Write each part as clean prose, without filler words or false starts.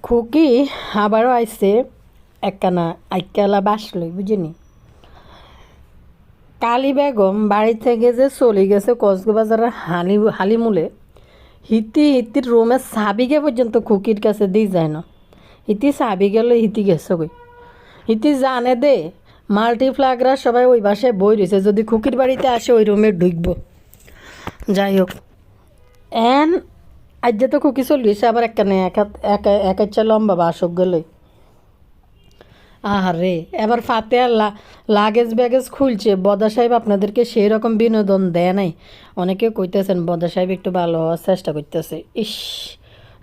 খুকি আবারও আইসে একখানা আইকালা বাসলই বুঝিনি। কালী বেগম বাড়ি থেকে যে চলে গেছে কক্সবাজারের হালিমুলে, হিতির রুমের চাবিকে পর্যন্ত খুকির কাছে দিয়ে যায় না। হিতি চাবি গেল, হিতি গেছে কই। হিতি জানে দে মাল্টিপ্লাগরা সবাই ওই বাসায় বই রয়েছে, যদি খুকির বাড়িতে আসে ওই রুমে ঢুকবো। যাই হোক, এন আজ তো খুকি চলিয়েছে আবার একখানে এক ইচ্ছা লম্বা বাসক গেলই। আহারে, এবার ফাতে আর লাগেজ ব্যাগেজ খুলছে। বদা সাহেব আপনাদেরকে সেই রকম বিনোদন দেয় নাই। অনেকে কইতেছেন বদা সাহেব একটু ভালো হওয়ার চেষ্টা করতেছে। ইস,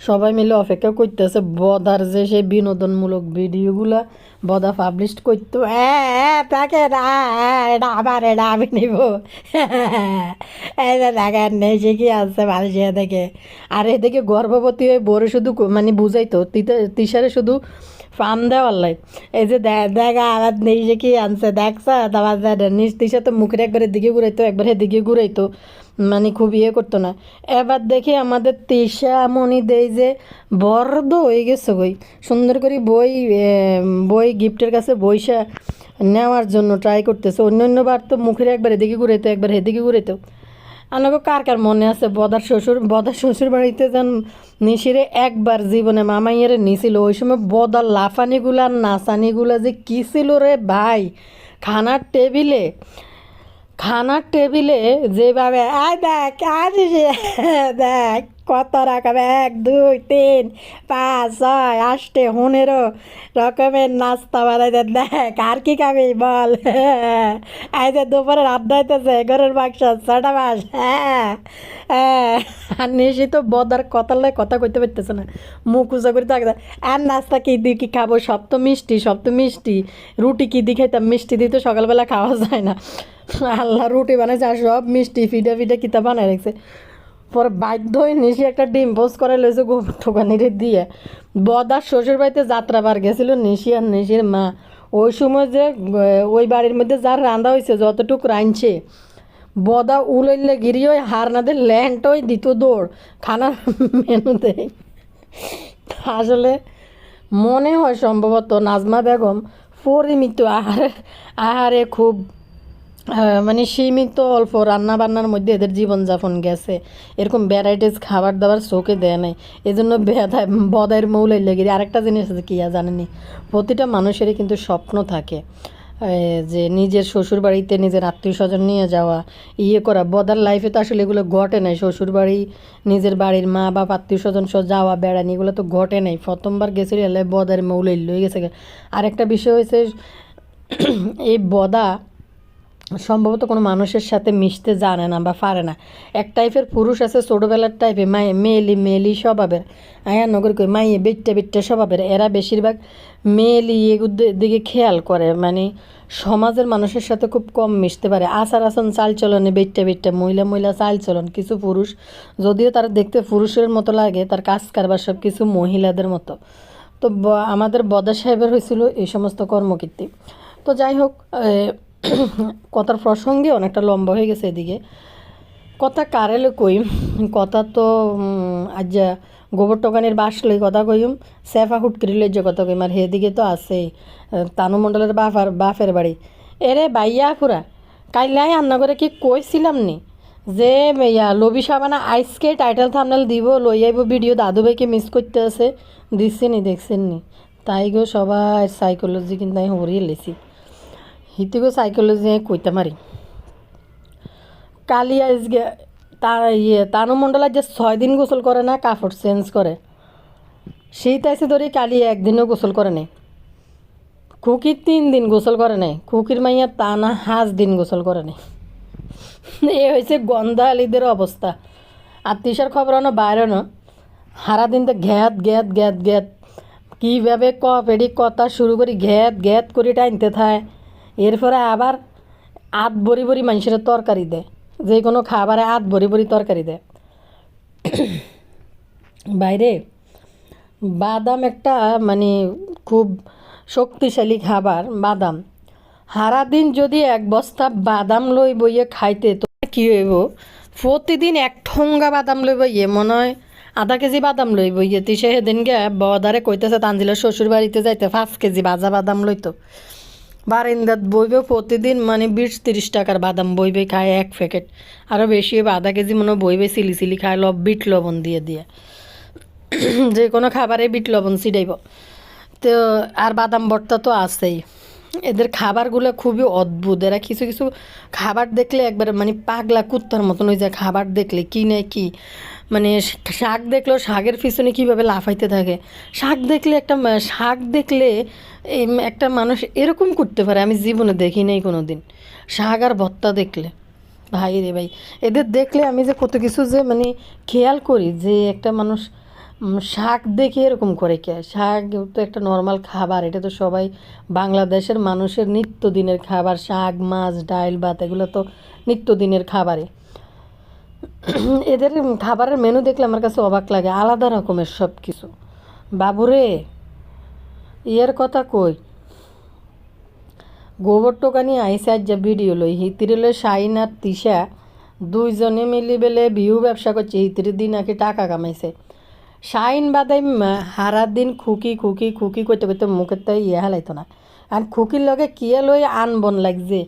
সবাই মিলে অপেক্ষা করতেছে বদার যে সেই বিনোদনমূলক ভিডিওগুলা বদা পাবলিশ করতো। তাকে এটা আবার এটা আমি নিব। এই যে দেখেন নেই সে কি আছে মানুষের দেখে। আর এদিকে গর্ভবতী হয়ে বড় শুধু মানে বুঝাইতো তিসারে শুধু ফার্ম দেওয়ার লাই। এই যে দেখা আবার নেই যে কি আনছে দেখছ, তারপর নিজ তিসা তো মুখের একবার এদিকে ঘুরাইতো একবার এদিকে ঘুরাইতো, মানে খুব ইয়ে করতো না। এবার দেখি আমাদের তিসা মনি দেই যে বর্দ হয়ে গেছে বই সুন্দর করে বই গিফটের কাছে বইসা নেওয়ার জন্য ট্রাই করতেছে। অন্যবার তো মুখের একবার এদিকে ঘুরাইতো একবার এদিকে ঘুরাইতো। আমাকে কার মনে আছে বদার শ্বশুর বাড়িতে যান নিশিরে একবার জীবনে মামাইয়ারে নিছিল। ওই সময় বদার লাফানিগুলা নাচানিগুলা যে কী ছিল রে ভাই। খানার টেবিলে যেভাবে আয় দেখ আজ দেখ কত রকম 1 2 3 5 6 8 15 রকমের নাস্তা বানাইতে দেখ আর কি খাবি বল। এই যে দুপুরে রাত হইতেছে গরুর মাংস 6টা মাস। আর নিশি তো বদার কথা কইতে পারতেছে না, মুখ উঁচা করে থাকে। আর নাস্তা কী দিয়ে কী খাবো, সব তো মিষ্টি। রুটি কী দিয়ে খাইতাম, মিষ্টি দিয়ে তো সকালবেলা খাওয়া যায় না। আল্লাহ রুটি বানাইছে আর সব মিষ্টি ফিডা কিতা বানাই রাখছে। পরে বাধ্য হয়ে নিশি একটা ডিম পোস্ট করে লইছে ঠোকানিরে দিয়ে। বদার শ্বশুর বাড়িতে যাত্রাবার গেছিল নিশি আর নিশির মা। ওই সময় যে ওই বাড়ির মধ্যে যার রান্না হয়েছে যতটুকু রাঁধছে, বদা উলাইলে গিরি ওই হারনাদের ল্যান্ড ওই দিত দৌড় খানার মেনুতে। আসলে মনে হয় সম্ভবত নাজমা বেগম পরিমিত আহারে খুব মানে সীমিত অল্প রান্না বান্নার মধ্যে এদের জীবনযাপন গেছে। এরকম ভ্যারাইটিস খাবার দাবার চোখে দেয় নাই, এই জন্য বদায়ের মৌলাই লেগে। আরেকটা জিনিস আছে কি জানেনি, প্রতিটা মানুষেরই কিন্তু স্বপ্ন থাকে যে নিজের শ্বশুর বাড়িতে নিজের আত্মীয় স্বজন নিয়ে যাওয়া, ইয়ে করা। বদার লাইফে তো আসলে এগুলো ঘটে নাই। শ্বশুর বাড়ি নিজের বাড়ির মা বাপ আত্মীয় স্বজন সহ যাওয়া বেড়ানি এগুলো তো ঘটে নাই। প্রথমবার গেছিল এলে বদার মৌলাই লয়ে গেছে। আরেকটা বিষয় হয়েছে এই বদা সম্ভবত কোনো মানুষের সাথে মিশতে জানে না বা পারে না। এক টাইপের পুরুষ আছে ছোটোবেলার টাইপে মেলি স্বভাবের, নগর কই মাইয়ে বেট্টা স্বভাবের। এরা বেশিরভাগ মেলি এগুলোর দিকে খেয়াল করে, মানে সমাজের মানুষের সাথে খুব কম মিশতে পারে। আচার আচরণ চালচলনে বেট্টা মহিলা চালচলন। কিছু পুরুষ যদিও তারা দেখতে পুরুষের মতো লাগে, তার কাজ কারবার সব কিছু মহিলাদের মতো। তো আমাদের বদা সাহেবের হয়েছিল এই সমস্ত কর্মকীর্তি। তো যাই হোক, কথার প্রসঙ্গে অনেকটা লম্বা হয়ে গেছে এদিকে। কথা কারেলে কই, কথা তো আজ গোবর টোকানের বাসলে কথা কইম, সেফা হুটকরিলে যে কথা কইম। আর সেদিকে তো আছে তানু মণ্ডলের বাপের বাড়ি। এরে বাইয়া ফুরা কাইলাই রান্না করে কি কইছিলাম নি যে লবি সাবানা আইসকে টাইটেল থামনেল দিব, লই আইব ভিডিও দাদু ভাইকে মিস করতে আছে। দিচ্ছি নি, দেখছেন নি? তাই গো সবাই সাইকোলজি কিন্তু আমি হরিয়ে লেছি। হিতিগো সাইকোলজি কইতে মারি। কালি আজকে তানু মণ্ডল যে 6 দিন গোসল করে না, কাপড় চেঞ্জ করে। শীত আইসে ধরি কালি 1 দিনও গোসল করে নাই। খুকির 3 দিন গোসল করে নাই। খুকির মাইয়া তা না 5 দিন গোসল করে নাই। এ হয়েছে গন্ধা আলিদের অবস্থা। আর তিসার খবর আনো বাইরে না, সারা দিন তো ঘ্যাত কীভাবে পেডি কথা শুরু করি ঘ্যাত করে টাইনতে থায়। এরপরে আবার আধ বড়ি মানুষের তরকারি দেয়, যে কোনো খাবারে আধ বড়ি তরকারি দেয়। বাইরে বাদাম একটা মানে খুব শক্তিশালী খাবার বাদাম। সারাদিন যদি 1 বস্তা বাদাম লই বইয়ে খাইতে তো কী হইব, প্রতিদিন 1 ঠোঙ্গা বাদাম লই বইয়ে মনে হয় আধা কেজি বাদাম লইব ইয়েতি সে সেদিন গে বদারে কইতেছে তানজিলের শ্বশুর বাড়িতে যাইতে 5 কেজি ভাজা বাদাম লইতো বারিন্দাত বইবে প্রতিদিন মানে 20-30 টাকার বাদাম বইবে খায় 1 প্যাকেট আরও বেশি হইবে আধা কেজি মনে বইবে সিলি সিলি খায় বিট লবণ দিয়ে দিয়ে যে কোনো খাবারে বিট লবণ ছিটাইব তো আর বাদাম ভর্তা তো আছেই এদের খাবারগুলো খুবই অদ্ভুত এরা কিছু কিছু খাবার দেখলে একবার মানে পাগলা কুত্তার মতন হয়ে যায় খাবার দেখলে কি না কি মানে শাক দেখলেও শাকের পিছনে কীভাবে লাফাইতে থাকে শাক দেখলে শাক দেখলে একটা মানুষ এরকম করতে পারে আমি জীবনে দেখি নাই কোনো দিন শাক আর ভর্তা দেখলে ভাই রে ভাই এদের দেখলে আমি যে কত কিছু যে মানে খেয়াল করি যে একটা মানুষ শাক দেখে এরকম করে কে শাক তো একটা নর্মাল খাবার এটা তো সবাই বাংলাদেশের মানুষের নিত্যদিনের খাবার শাক মাছ ডাল ভাত এগুলো তো নিত্যদিনের খাবারে এদের খাবারের মেনু দেখলে আমার কাছে অবাক লাগে আলাদা রকমের সব কিছু বাবুরে ইয়ের কথা কই গোবর টোকা নিয়ে আইসে আজ যা ভিডিও লই হিতিরে লই শাইন আর তিশা দুইজনে মিলি বেলে বিহু ব্যবসা করছে হিতির দিন নাকি টাকা কামাইছে শাইন বাদাই হারা দিন খুকি খুকি খুকি করতে করতে মুখের তাই হালাইতো না আর খুকির লগে কিয়ে লই আন বন লাগছে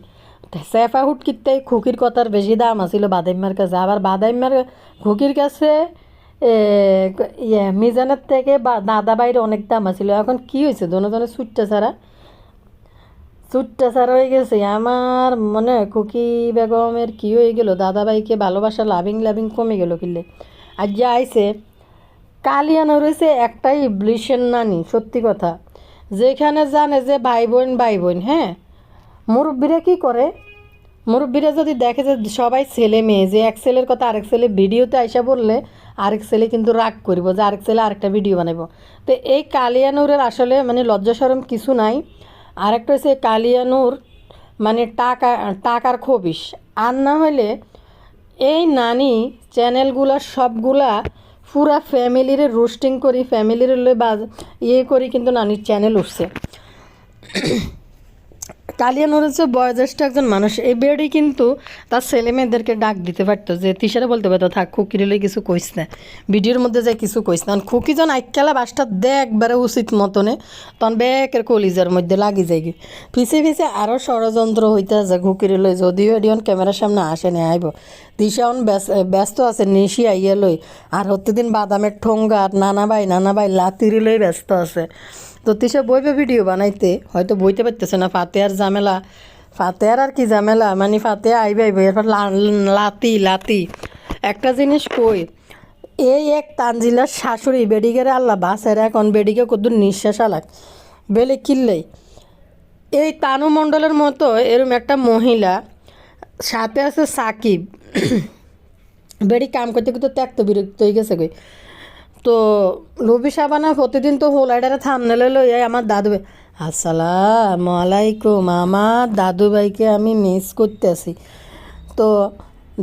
সেফা হুট কিতে খুকির কথার বেশি দাম আছিল বাদাইম্মার কাছে আবার বাদাইম্মার খুকির কাছে মিজানের থেকে দাদা বাইরে অনেক দাম আছিল এখন কি হয়েছে দোনোজনে চুট্টা ছাড়া হয়ে গেছে আমার মনে হয় খুকি বেগমের কী হয়ে গেল দাদাভাইকে ভালোবাসা লাভিং লাভিং কমে গেল কিনলে আর যে আইসে কালিয়ানো রয়েছে একটাই ব্লিশের নানি সত্যি কথা যেখানে জানে যে ভাই বোন হ্যাঁ মুরব্বীরা কী করে মুরব্বীরা যদি দেখে যে সবাই ছেলে মেয়ে যে এক ছেলের কথা আরেক ছেলে ভিডিওতে আইসা বললে আরেক ছেলে কিন্তু রাগ করব যে আরেক ছেলে আরেকটা ভিডিও বানাবো তো এই কালিয়ানুরের আসলে মানে লজ্জা শরম কিছু নাই আরেকটা হচ্ছে কালিয়ানুর মানে টাকার খবিস আর না হলে এই নানি চ্যানেলগুলা সবগুলা পুরা ফ্যামিলির রোস্টিং করি ফ্যামিলির ইয়ে করি কিন্তু নানির চ্যানেল উঠছে কালিয়ানুর হচ্ছে বয়োজ্যেষ্ঠ একজন মানুষ এই বেড়ি কিন্তু তার ছেলে মেয়েদেরকে ডাক দিতে পারতো যে তিসারে বলতে পারতো থাক খুকির হলে কিছু কইস না ভিডিওর মধ্যে যায় কিছু কইস না খুকি যখন আইকালা বাসটা দেখবারে উচিত মতনে তখন ব্যাকের কলিজার মধ্যে লাগি যায় পিছে পিছে আরও ষড়যন্ত্র হইতে আছে খুকির লই যদিও এডিয়ন ক্যামেরার সামনে আসে নি আইব দিশাওন ব্যস্ত আছে নিশি আইয়া লই আর প্রতিদিন বাদামের ঠোঙ্গা আর নানা ভাই লাতির লই ব্যস্ত আছে তো তিসা বইবে ভিডিও বানাইতে হয়তো বইতে পারতেছে না ফাতেহার আর কি ঝামেলা মানে ফাতেহা আইবে এরপর লাতি একটা জিনিস কই এই এক তানজিলার শাশুড়ি বেডিগের আল্লাহ বাসের এখন বেডিকে কত নিঃশ্বাস আলাক বেলে কিনলেই এই তানু মণ্ডলের মতো এরম একটা মহিলা সাথে আছে সাকিব বেডি কাম করতে করতে ত্যাক্ত বিরক্ত হয়ে গেছে কই তো লবি সাবানা প্রতিদিন তো হোলাইডারে থামনেলে লই আমার দাদু ভাই আসসালামু আলাইকুম আমার দাদু ভাইকে আমি মিস করতেছি তো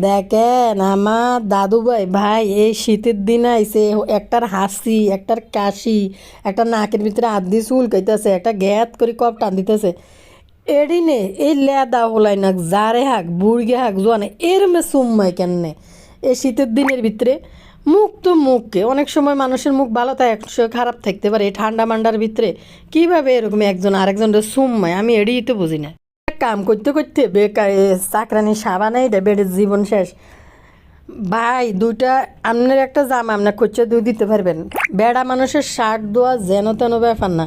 দেখেন আমার দাদু ভাই এই শীতের দিন আইসে একটার হাসি একটার কাশি একটা নাকের ভিতরে আদি চুল খাইতেছে একটা গ্যাত করে কপ টান দিতেছে এডিনে এই লেদা হোলাই না জারে হাক বুড়গে হাক জোয়ানে এরমে সুম্মাই কেননে এই শীতের দিনের ভিতরে মুখ তো মুখকে অনেক সময় মানুষের মুখ ভালো তাই একশো খারাপ থাকতে পারে এই ঠান্ডা মান্ডার ভিতরে কীভাবে এরকম একজন আরেকজনের সুম্মায় আমি এড়িয়ে তো বুঝি না কাম করতে করতে বেকার চাকরানি সাবান এই বেডের জীবন শেষ ভাই দুইটা আপনার একটা জামা আপনার খরচা দুই দিতে পারবেন বেড়া মানুষের শার্ট দেওয়া যেন তেন ব্যাপার না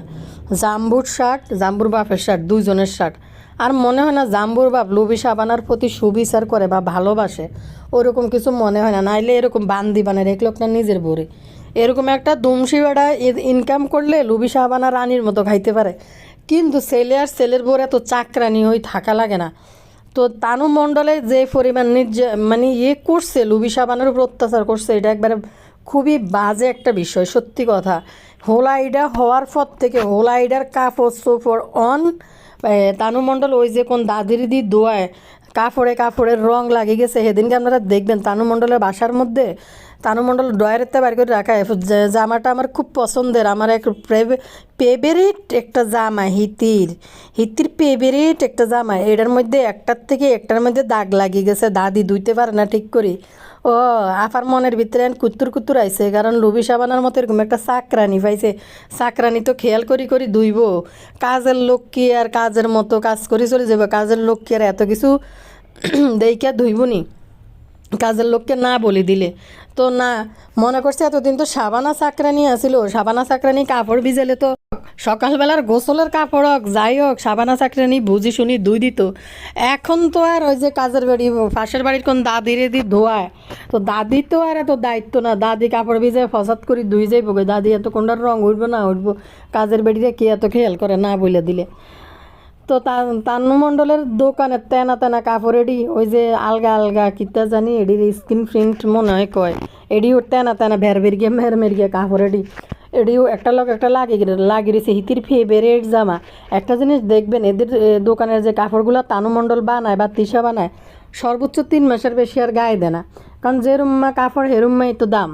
জাম্বুর বাপের শার্ট দুইজনের শার্ট আর মনে হয় না জাম্বুর বাপ লবি সাবানার প্রতি সুবিচার করে বা ভালোবাসে ওরকম কিছু মনে হয় না নাইলে এরকম বান্দি বানায় রেখলো না নিজের বরে এরকম একটা দুমসি বেড়া ইনকাম করলে লবি সাবানা রানীর মতো খাইতে পারে কিন্তু ছেলে আর ছেলের বর এত চাকরানি হয়ে থাকা লাগে না তো তানু মণ্ডলে যে পরিমাণ মানে করছে লুবি সাবানের উপর অত্যাচার করছে এটা একবারে খুবই বাজে একটা বিষয় সত্যি কথা হোলাইডা হওয়ার পর থেকে হোলাইডার কাপড় অন তানু মণ্ডল ওই যে কোন দাদির দোয়ায় কাপড়ের রং লাগে গেছে সেদিনকে আপনারা দেখবেন তানু মণ্ডলের বাসার মধ্যে তানু মণ্ডল ড্রয়ারেতে বার করে রাখা জামাটা আমার খুব পছন্দের আমার এক ফেভারিট একটা জামা হিতির ফেভারিট একটা জামা এটার মধ্যে একটার থেকে একটার মধ্যে দাগ লাগিয়ে গেছে দাদি ধুইতে পারে না ঠিক করে ও আপার মনের ভিতরে কুত্তুর কুত্তুর আইছে, কারণ লুবি সাবানার মতো এরকম একটা চাকরানি পাইছে। চাকরানি তো খেয়াল করি করি ধুইব, কাজের লোক কি আর কাজের মতো কাজ করে চলে যাবে? কাজের লোক কি আর এত কিছু দেইকা ধুইব নি? কাজের লোককে না বলে দিলে তো না। মনে করছে এতদিন তো সাবানা চাকরানি আসিল, সাবানা চাকরানি কাপড় ভিজালে তো সকালবেলার গোসলের কাপড় হোক যাই হোক সাবানা চাকরানি বুঝি শুনি ধুই দিত। এখন তো আর ওই যে কাজের বাড়ি পাশের বাড়ির কোন দাদিরে দি ধোয়ায়, তো দাদি তো আর এত দায়িত্ব না, দাদি কাপড় ভিজে ফসাদ করে ধুই যাইব গে, দাদি এত কোনটার রং উঠবো না উঠবো, কাজের বাড়িরে কে এত খেয়াল করে না বলে দিলে। তো তানু মণ্ডলের দোকানের তেনা তেনা কাপড় এডি ওই যে আলগা আলগা কিতা জানি এডির স্কিন প্রিন্ট মনে হয় কয়, এডিও তেনা তেনা ভের বেরিয়ে মের মেরিয়ে কাপড় এডিও একটা লোক একটা লাগিয়ে রয়েছে হিতির ফেভারিট জামা। একটা জিনিস দেখবেন, এদের দোকানের যে কাপড়গুলো তানু মণ্ডল বানায় বা তিশা বানায় সর্বোচ্চ 3 মাসের বেশি আর গায়ে দেয় না, কারণ যে রুম্মা কাপড় হেরুম্মাই তো দাম।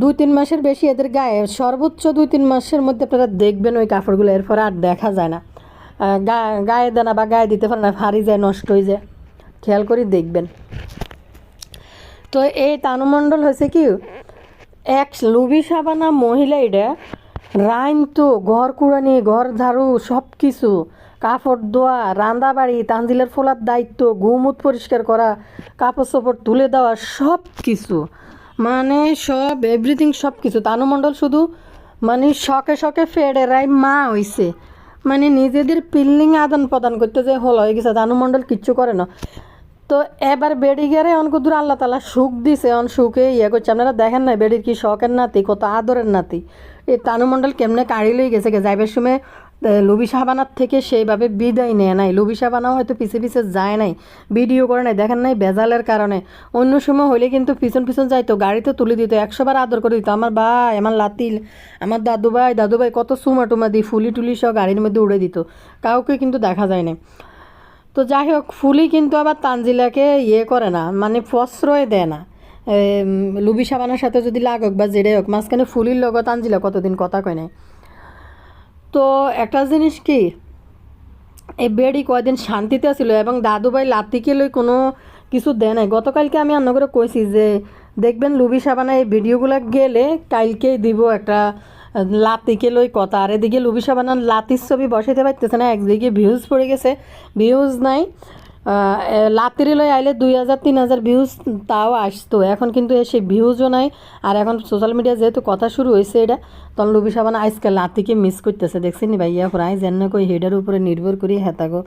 2-3 মাসের বেশি এদের গায়ে, সর্বোচ্চ 2-3 মাসের মধ্যে আপনারা দেখবেন ওই কাপড়গুলো, এরপরে আর দেখা যায় না। গায়ে দেয় না বা গায়ে দিতে পারে না, ফারি যায়, নষ্ট হয়ে যায়, খেয়াল করে দেখবেন। তো এই তানু মণ্ডল হয়েছে কি এক লুবি সাবানা মহিলা, এটা রাইন তো ঘর কুড়ানি ঘর ঝাড়ু সব কিছু, কাপড় ধোয়া, রান্না বাড়ি, তানজিলের ফোলার দায়িত্ব, গুমুত পরিষ্কার করা, কাপড় চোপড় তুলে দেওয়া, সব কিছু মানে সব এভরিথিং সব কিছু। তানু মণ্ডল শুধু মানে শখে শখে ফেডেরাই মা হইছে, মানে নিজেদের পিল্লিং আদান প্রদান করতে যে হল হয়ে গেছে। তানু মণ্ডল কিচ্ছু করে না। তো এবার বেড়ি গেলে অনকুদুর আল্লাহ তালা সুখ দিছে, অন সুখে ইয়ে করছে। আপনারা দেখেন না বেড়ির কি শখের নাতি, কত আদরের নাতি। এই তানু মণ্ডল কেমনে কাড়ি লই গেছে যাইবার সময় লুবি সাবানার থেকে সেইভাবে বিদায় নেয় নাই, লুবি সাবানাও হয়তো পিছে পিছে যায় নাই, ভিডিও করে নাই, দেখেন নাই বেজালের কারণে। অন্য সময় হলে কিন্তু পিছন পিছন যাইতো, গাড়িতে তুলে দিত, 100বার আদর করে দিত। আমার ভাই, আমার লাতিল, আমার দাদু ভাই কত সুমা টুমা দিয়ে ফুলি টুলি সব গাড়ির মধ্যে উড়ে দিত, কাউকে কিন্তু দেখা যায় না। তো যাই হোক ফুলি কিন্তু আবার তানজিলাকে ইয়ে করে না, মানে প্রশ্রয় দেয় না। লুবি সাবানের সাথে যদি লাগক বা যেটাই হোক, মাঝখানে ফুলির লগত তানজিলা কতদিন কথা কয় নাই। তো একটা জিনিস কি, এই বেড়ি কয়দিন শান্তিতে ছিল এবং দাদুভাই লাতিকে লই কোনো কিছু দেয় নাই। গতকালকে আমি অন্য করে কইছি যে দেখবেন লুবি সাবানা এই ভিডিওগুলো গেলে কালকেই দিব একটা লাতিকে লই কথা। আর এদিকে লুবি সাবানার লাতির ছবি বসাইতে পারতেছে না, একদিকে ভিউজ পড়ে গেছে, ভিউজ নাই। লাতিরে লই আইলে 2000-3000 ভিউজ তাও আসতো, এখন কিন্তু সে ভিউজও নাই। আর এখন সোশ্যাল মিডিয়া যেহেতু কথা শুরু হয়েছে এটা, তখন লুবি সাবানা আজকে লাতিকে মিস করতেছে। দেখছি নি ভাইয়া প্রায় যেন কই হেডার উপরে নির্ভর করি হেতাগো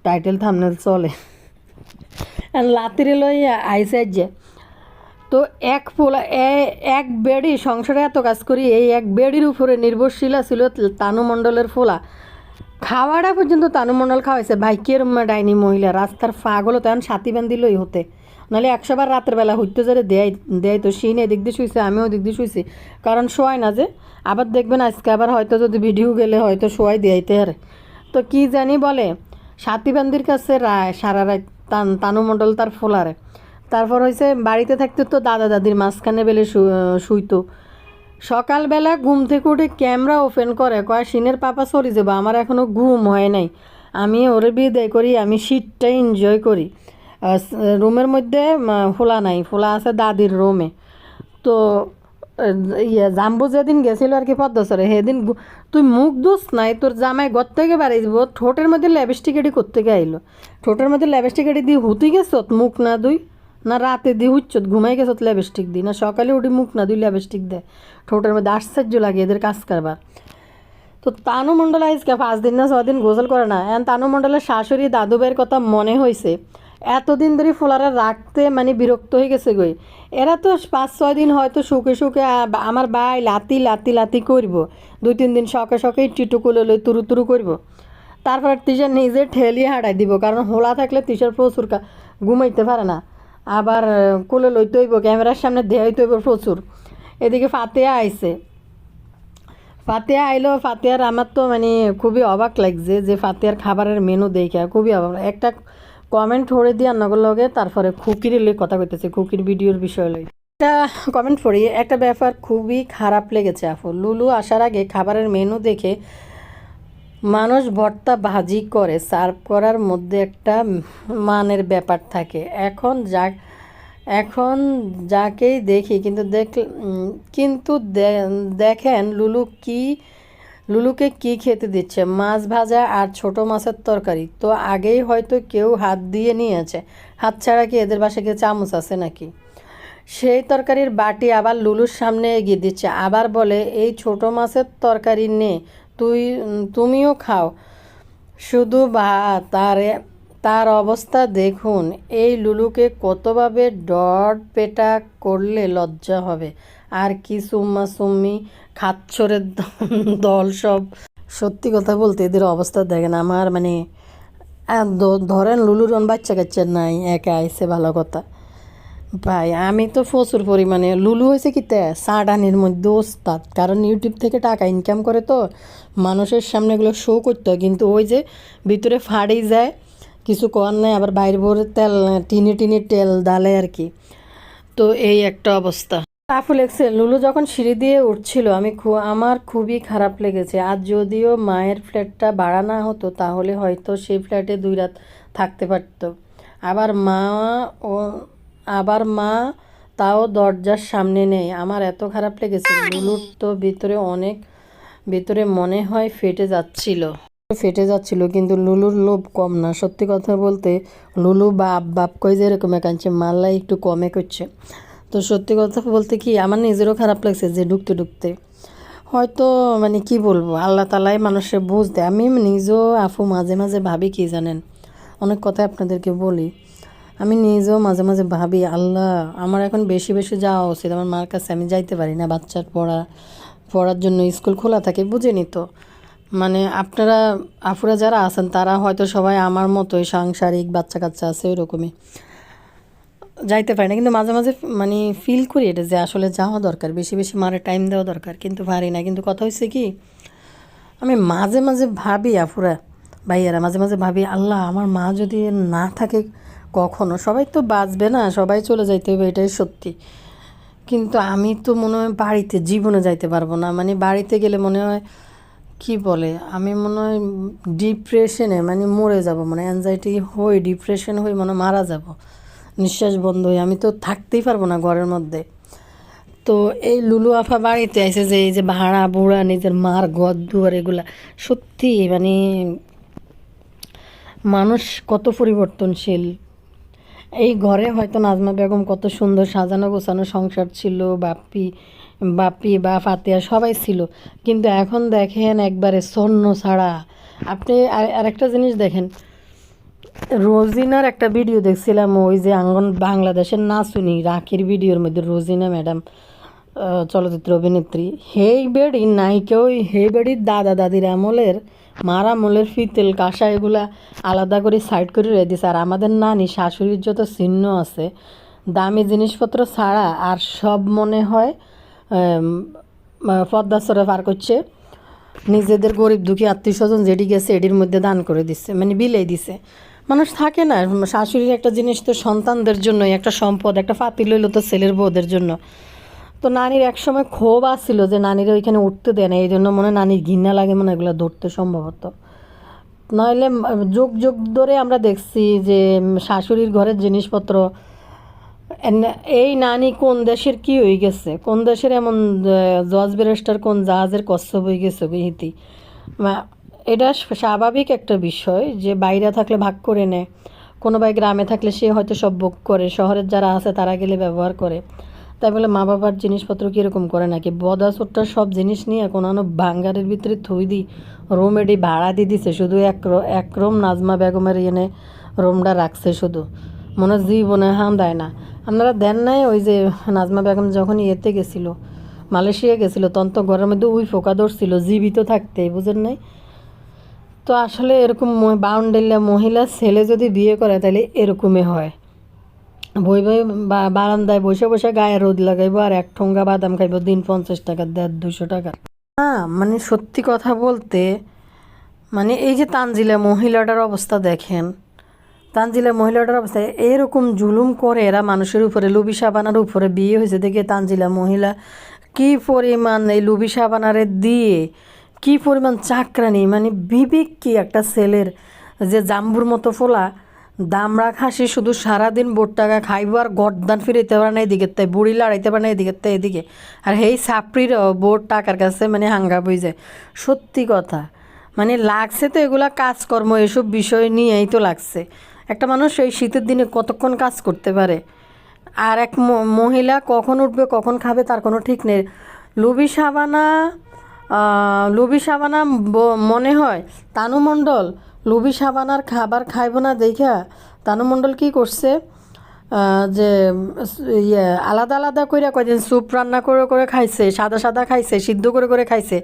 টাইটেল থামনেল চলে। লাতিরে লই আইসে যে তো এক বেড়ি সংসারে এত কাজ করি, এই এক বেড়ির উপরে নির্ভরশীল ছিল তানু মণ্ডলের ফোলা। খাওয়াটা পর্যন্ত তানু মণ্ডল খাওয়াইছে। ভাইকের ডাইনি মহিলা রাস্তার ফাগলও তখন সাথী বান্ধিলই হতে, নাহলে 100বার রাতের বেলা হইতে যারে দেয় তো সিন এদিক দিয়ে শুয়েছে, আমিও ওদিক দিয়ে শুয়েছি, কারণ শোয় না যে। আবার দেখবেন আজকে আবার হয়তো যদি ভিডিও গেলে হয়তো শোয়াই দিয়াইতে হারে। তো কি জানি বলে সাথী বান্দির কাছে সারা রাত তানু মণ্ডল তার ফোলারে। তারপর হয়েছে বাড়িতে থাকতে তো দাদা দাদির মাঝখানে বেলে শুইতো। সকালবেলা ঘুম থেকে উঠে ক্যামেরা ওপেন করে কয় সিনের পাপা চলে যাবো, আমার এখনও ঘুম হয় নাই, আমি ওরে বিদায় করি, আমি শীতটা এনজয় করি। রুমের মধ্যে ফোলা নাই, ফোলা আছে দাদির রুমে। তো জাম্বু যেদিন গেছিল আর কি পদ্মসরে, সেদিন তুই মুখ দোষ নাই, তোর জামাই ঘর থেকে বাড়ি যাব, ঠোঁটের মধ্যে ল্যাপস্টিক এটি করতে আইলো, ঠোঁটের মধ্যে ল্যাপস্টিক এটি দিয়ে হুতি গেছত মুখ না দুই, না রাতে দিয়ে হুচ্ছত ঘুমাই গেছত ল্যাপস্টিক দিই, না সকালে উঠি মুখ না দুই ল্যাপস্টিক দেয় ঠোঁটের মধ্যে। আশ্চর্য লাগে এদের কাজ কারবার। তো তানু মণ্ডল আজকে 5 দিন না 6 দিন গোসল করে না। এখন তানু মণ্ডলের শাশুড়ি দাদু ভাইয়ের কথা মনে হয়েছে, এতদিন ধরে ফোলারা রাখতে মানে বিরক্ত হয়ে গেছে গই। এরা তো 5-6 দিন হয়তো সুখে সুখে আমার ভাই লাতি লাতি লাতি করব, 2-3 দিন শখে শখে টিটুকুলে লই তুরু তুরু করব, তারপর তিশা নিজে ঠেলিয়ে হাঁটাই দিব, কারণ হোলা থাকলে তিশার প্রচুর ঘুমাইতে পারে না, আবার কোলে লইতে হইব, ক্যামেরার সামনে দেখাইতে হইব প্রচুর। এদিকে ফাতেহা আইছে, ফাতেহা আইলো, ফাতেহার আমার তো মানে খুবই অবাক লাগছে যে ফাতেহার খাবারের মেনু দেখে খুবই অবাক। একটা কমেন্ট পড়ে দিয়ে নগর লগে তারপরে খুকির লই কথা কইতেছে, খুকির ভিডিওর বিষয় লই একটা কমেন্ট পড়ি। একটা ব্যাপার খুবই খারাপ লেগেছে আপু, লুলু আসার আগে খাবারের মেনু দেখে মানুষ ভর্তা ভাজি করে সার্ভ করার মধ্যে একটা মানের ব্যাপার থাকে। এখন এখন যাকেই দেখি কিন্তু দেখেন লুলুকে কি খেতে দিচ্ছে, মাছ ভাজা আর ছোট মাছের তরকারি। তো আগেই হয়তো কেউ হাত দিয়ে নিয়েছে, হাত ছাড়া কি এদের বাসায় কি চামচ আছে নাকি? সেই তরকারির বাটি আবার লুলুর সামনে এগিয়ে দিচ্ছে, আবার বলে এই ছোট মাছের তরকারি নে, তুমিও খাও। শুধু ভাত। তার অবস্থা দেখুন। এই লুলুকে কতভাবে ডট পেটা করলে লজ্জা হবে। আর কি সুম্মা সুম্মি খাচ্ছরের দল সব। সত্যি কথা বলতে এদের অবস্থা দেখেন, আমার মানে ধরেন লুলুর বাচ্চা কাচ্চা নাই, একা আইসে ভালো কথা। ভাই আমি তো প্রচুর পরিমাণে লুলু হয়েছে কি সাডানির মধ্যে ওস্তাদ, কারণ ইউটিউব থেকে টাকা ইনকাম করে তো মানুষের সামনে এগুলো শো করতে হয়, কিন্তু ওই যে ভিতরে ফাড়েই যায়, কিছু করার নাই। আবার বাইরে ভরে তেল, টিনে টিনে তেল ডালে আর কি। তো এই একটা অবস্থা। আপু লেগছে লুলু যখন সিঁড়ি দিয়ে উঠছিল আমার খুবই খারাপ লেগেছে। আর যদিও মায়ের ফ্ল্যাটটা ভাড়া না হতো তাহলে হয়তো সেই ফ্ল্যাটে 2 রাত থাকতে পারতো। আবার মা ও আবার মা তাও দরজার সামনে নেই। আমার এত খারাপ লেগেছে। লুলুর তো ভিতরে মনে হয় ফেটে যাচ্ছিল, কিন্তু লুলুর লোভ কম না। সত্যি কথা বলতে লুলু বাপ বাপ কই যে এরকম কাঁদছে, মাল্লাই একটু কমে করছে। তো সত্যি কথা বলতে কি আমার নিজেরও খারাপ লাগছে যে ঢুকতে হয়তো মানে কি বলবো, আল্লাহ তালাই মানুষের বুঝ দেয়। আমি নিজেও আফু মাঝে মাঝে ভাবি কি জানেন, অনেক কথা আপনাদেরকে বলি। আমি নিজেও মাঝে মাঝে ভাবি আল্লাহ আমার এখন বেশি বেশি যাওয়া উচিত আমার মার কাছে। আমি যাইতে পারি না, বাচ্চার পড়ার জন্য স্কুল খোলা থাকে, বুঝেনি তো। মানে আপনারা আফুরা যারা আছেন তারা হয়তো সবাই আমার মতোই সাংসারিক, বাচ্চা কাচ্চা আছে, ওইরকমই যাইতে পারি না। কিন্তু মাঝে মাঝে মানে ফিল করি এটা যে আসলে যাওয়া দরকার, বেশি বেশি মারে টাইম দেওয়া দরকার, কিন্তু পারি না। কিন্তু কথা হচ্ছে কি, আমি মাঝে মাঝে ভাবি আফুরা ভাইয়ারা, মাঝে মাঝে ভাবি আল্লাহ আমার মা যদি না থাকে কখনো, সবাই তো বাঁচবে না, সবাই চলে যাইতে হবে, এটাই সত্যি। কিন্তু আমি তো মনে হয় বাড়িতে জীবনে যাইতে পারবো না। মানে বাড়িতে গেলে মনে হয় কি বলে, আমি মনে হয় ডিপ্রেশনে মানে মরে যাব, মানে অ্যাংজাইটি হই, ডিপ্রেশন হই, মানে মারা যাব, নিঃশ্বাস বন্ধ হয়ে। আমি তো থাকতেই পারবো না ঘরের মধ্যে। তো এই লুলু আফা বাড়িতে আসে যে এই যে ভাড়া বুড়া নিজের মার ঘর দুয়ার এগুলা, সত্যি মানে মানুষ কত পরিবর্তনশীল। এই ঘরে হয়তো নাজমা বেগম কত সুন্দর সাজানো গোছানো সংসার ছিল, বাপি বা ফাতিয়া সবাই ছিল, কিন্তু এখন দেখেন একবারে স্বর্ণ ছাড়া। আপনি আরেকটা জিনিস দেখেন, রোজিনার একটা ভিডিও দেখছিলাম, ওই যে বাংলাদেশের নাচুনি রাখির ভিডিওর মধ্যে রোজিনা ম্যাডাম, চলচ্চিত্র অভিনেত্রী, হেই বেড়ি নায়িকা, ওই হেই বেড়ির দাদা দাদির আমলের মার আমলের ফিতেল কাঁসা এগুলা আলাদা করে সাইড করে রেখে দিছে। আর আমাদের নানি শাশুড়ির যত চিহ্ন আছে দামি জিনিসপত্র ছাড়া আর সব মনে হয় পদ্মা সরে পার করছে, নিজেদের গরিব দুঃখী আত্মীয় স্বজন যেটি গেছে এটির মধ্যে দান করে দিচ্ছে, মানে বিলাই দিছে। মানুষ থাকে না, শাশুড়ির একটা জিনিস তো সন্তানদের জন্যই একটা সম্পদ, একটা ফাতিল হইলো তো ছেলের বউদের জন্য। তো নানির একসময় ক্ষোভ আসছিল যে নানির ওইখানে উঠতে দেয় না, এই জন্য মনে হয় নানির ঘৃণা লাগে মনে এগুলো ধরতে সম্ভবত। নইলে যুগ যুগ ধরে আমরা দেখছি যে শাশুড়ির ঘরের জিনিসপত্র, এই নানি কোন দেশের কি হয়ে গেছে, কোন দেশের এমন জজ ব্যারিস্টার, কোন জাহাজের কচ্ছপ হয়ে গেছে ইতি। এটা স্বাভাবিক একটা বিষয় যে বাইরে থাকলে ভাগ করে নেয়, কোনো ভাই গ্রামে থাকলে সে হয়তো সব ভোগ করে, শহরের যারা আছে তারা গেলে ব্যবহার করে। তাই বলে মা বাবার জিনিসপত্র কীরকম করে নাকি, বদাসোট্টার সব জিনিস নিয়ে কোনো ভাঙ্গারের ভিতরে থুই দিই, রুম এডি ভাড়া দিয়ে দিছে, শুধু এক রুম নাজমা বেগমের এনে রুমটা রাখছে, শুধু মনে জীবনে হাম দেয় না। আপনারা দেন নাই ওই যে নাজমা বেগম যখন ইয়েতে গেছিলো, মালয়েশিয়া গেছিলো, তখন তো ঘরের মধ্যে উই ফোকা ধরছিল জীবিত থাকতে, বুঝেন নাই? তো আসলে এরকম বাউন্ডারিলা মহিলা ছেলে যদি বিয়ে করে তাহলে এরকমই হয়, বই বারান্দায় বসে বসে গায়ে রোদ লাগাইবো আর এক ঠোঙ্গা বাদাম খাইবো, দিন 50 টাকা, 150-200 টাকা। হ্যাঁ মানে সত্যি কথা বলতে, মানে এই যে তানজিলা মহিলাটার অবস্থা দেখেন, তানজিলা মহিলাটার অবস্থা এরকম জুলুম করে এরা মানুষের উপরে। লুবি সাবানার উপরে বিয়ে হয়েছে দেখে তানজিলা মহিলা কি পরিমাণ এই লুবি সাবানারে দিয়ে কি পরিমাণ চাকরানি, মানে বিবেক কি একটা ছেলের, যে জাম্বুর মতো ফোলা দামড়া খাসি শুধু সারাদিন বোট টাকা খাইব আর গরদান ফিরাইতে পারে না এদিকে, তাই বুড়ি লড়াইতে পারে না এদিকে তাই এদিকে, আর এই সাপড়িরও বোট টাকার কাছে মানে হাঙ্গা বই যায়। সত্যি কথা, মানে লাগছে তো এগুলা কাজকর্ম এসব বিষয় নিয়েই তো লাগছে। একটা মানুষ এই শীতের দিনে কতক্ষণ কাজ করতে পারে, আর এক মহিলা কখন উঠবে কখন খাবে তার কোনো ঠিক নেই। লুবি সাবানা, লুবি সাবানা মনে হয় তানু মণ্ডল লুবি সাবানার খাবার খাইব না দেখা তানু মণ্ডল কী করছে, যে ইয়ে আলাদা আলাদা করে কয়দিন স্যুপ রান্না করে করে খাইছে, সাদা সাদা খাইছে, সিদ্ধ করে করে খাইছে,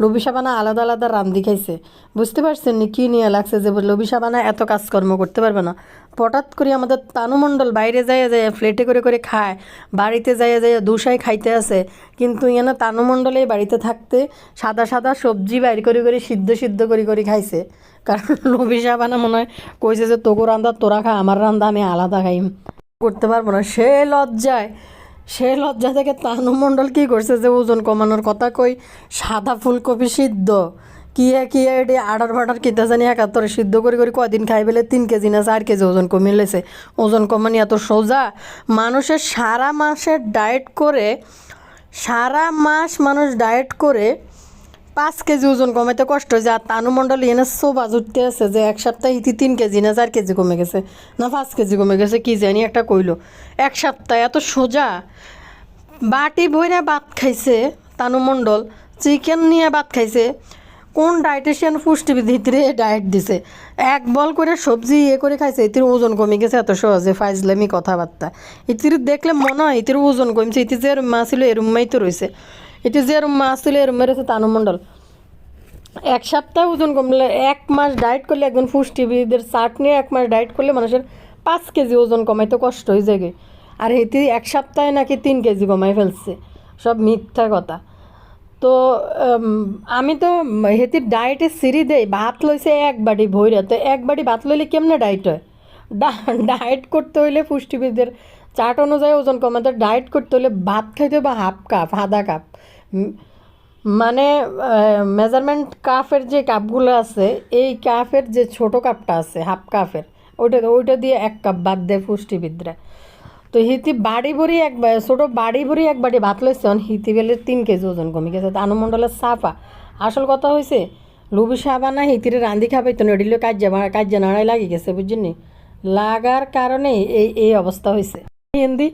লুবি সাবানা আলাদা আলাদা রান্ধি খাইছে। বুঝতে পারছেন নি কী নিয়ে লাগছে যে লুবি সাবানা এত কাজকর্ম করতে পারবে না। হঠাৎ করে আমাদের তানু মণ্ডল বাইরে যায় যায় ফ্লেটে করে করে খায়, বাড়িতে যায় যায় দুসাই খাইতে আসে, কিন্তু এনে তানু মণ্ডলে বাড়িতে থাকতে সাদা সাদা সবজি বাইর করে করে সিদ্ধ সিদ্ধ করে করে খাইছে। কারণ লুবি সাবানা মনে হয় কইছে যে তোকে রান্দা তোরা খা, আমার রান্দা আমি আলাদা খাই, করতে পারবো না। সে লজ্জা থেকে তানু মণ্ডল কী করছে যে ওজন কমানোর কথা কই সাদা ফুলকপি সিদ্ধ কিয়া এটি আডার ফাডার কিতা জানি একাত্তরে সিদ্ধ করে করে কয়দিন খাই বেলে 3 কেজি না 4 কেজি ওজন কমিয়ে লেছে। ওজন কমানি এত সোজা? মানুষের সারা মাস মানুষ ডায়েট করে 5 কেজি ওজন কমাইতে কষ্ট হয়েছে, আর তানু মণ্ডল এনে সোবাজ উঠতে আছে যে এক সপ্তাহে 3 কেজি না 4 কেজি কমে গেছে না 5 কেজি কমে গেছে, কি জানি একটা কইলো এক সপ্তাহে। এত সোজা বাটি ভইরা ভাত খাইছে তানু মণ্ডল, চিকেন নিয়ে ভাত খাইছে। কোন ডায়েটিশিয়ান পুষ্টিবিদ ডায়েট দিছে? এক বল করে সবজি করে খাইছে, এটির ওজন কমে গেছে এত সহজে? ফাইজলামি কথাবার্তা। এটির দেখলে মনে হয় এটির ওজন কমছে, এটি যে মা ছিল এরুম্মাই তো রয়েছে, এটি যে মা ছিল এরুম্মাই রয়েছে তানু মণ্ডল। এক সপ্তাহ ওজন কমলে, 1 মাস ডায়েট করলে, একজন পুষ্টিবিদের চার্ট নিয়ে 1 মাস ডায়েট করলে মানুষের 5 কেজি ওজন কমাইতে কষ্ট হয়ে যায়, আর এটি 1 সপ্তাহে নাকি 3 কেজি কমাই ফেলছে। সব মিথ্যা কথা। তো আমি তো হেতির ডায়েটে সিঁড়ি দেই, ভাত লইছে 1 বাটি ভইরা, তো 1 বাটি ভাত লইলে কেমনে ডায়েট হয়? ডায়েট করতে হইলে পুষ্টিবিদের চার্ট অনুযায়ী ওজন কমাতে ডায়েট করতে হলে ভাত খাইতে হবে হাফ কাপ, আধা কাপ, মানে মেজারমেন্ট কাপের যে কাপগুলো আছে এই কাপের যে ছোট কাপটা আছে হাফ কাপের, ওইটা দিয়ে 1 কাপ ভাত দেয় পুষ্টিবিদরা। তো হিতি বাড়ি ভরি ছোটো বাড়ি ভরি 1 বাটি ভাত লইছে, হিতি বেলে 3 কেজি ওজন কমে গেছে। তানু মণ্ডলের সাফা আসল কথা হয়েছে লুবি সাবানা হিতিরে রান্ধি খাবাই তো নডিলে কাজ্যা নাড়াই লাগি গেছে, বুঝছেন? লাগার কারণে এই অবস্থা হয়েছে। হিন্দি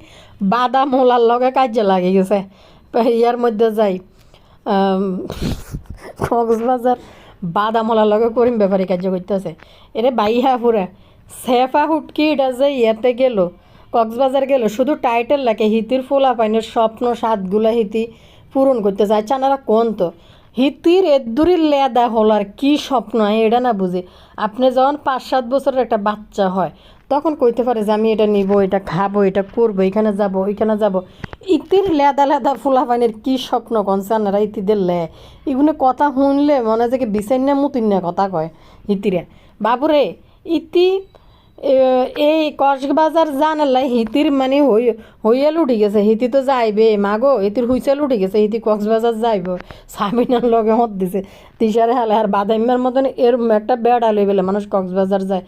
বাদাম হোলার লগে কাজ্যা লাগে গেছে। ইয়ার মধ্যে যাই কক্সবাজার বাদাম হোলার লগে করিম ব্যাপারে কার্য করতেছে, এরে বাইহা পুরা সেফা হুটকি এটা যে ইয়াতে গেল কক্সবাজার গেল, শুধু টাইটেল লাগে হিতির ফোলা পাইনের স্বপ্ন সাতগুলা হিতি পূরণ করতে চায়। চানারা কোন তো হিতির এদুরির লেদা হলার কি স্বপ্ন হয় এটা না বুঝে। আপনি যখন 5-7 বছরের একটা বাচ্চা হয় তখন কইতে পারে যে আমি এটা নিব, এটা খাবো, এটা করবো, এখানে যাব ওইখানে যাব। ইতির লেদা লেদা ফুলা পানির কি স্বপ্ন কনসানারা ইতিদের লে, এগুলো কথা শুনলে মনে হয় যে বিচার না মুতিন না কথা কয় হিতিরে। বাবুরে ইতি এই কক্সবাজার জানালাই হিতির মানে হইয়াল উঠে গেছে, হিতি তো যাইবে মাগো, হিতির হুইসেল উঠে গেছে, হিতি কক্সবাজার যাইব। সাবিনার লগে মত দিছে তিসারে হালে, আর বাদাইমার মতন এরম একটা বেড়া লই বেলে মানুষ কক্সবাজার যায়,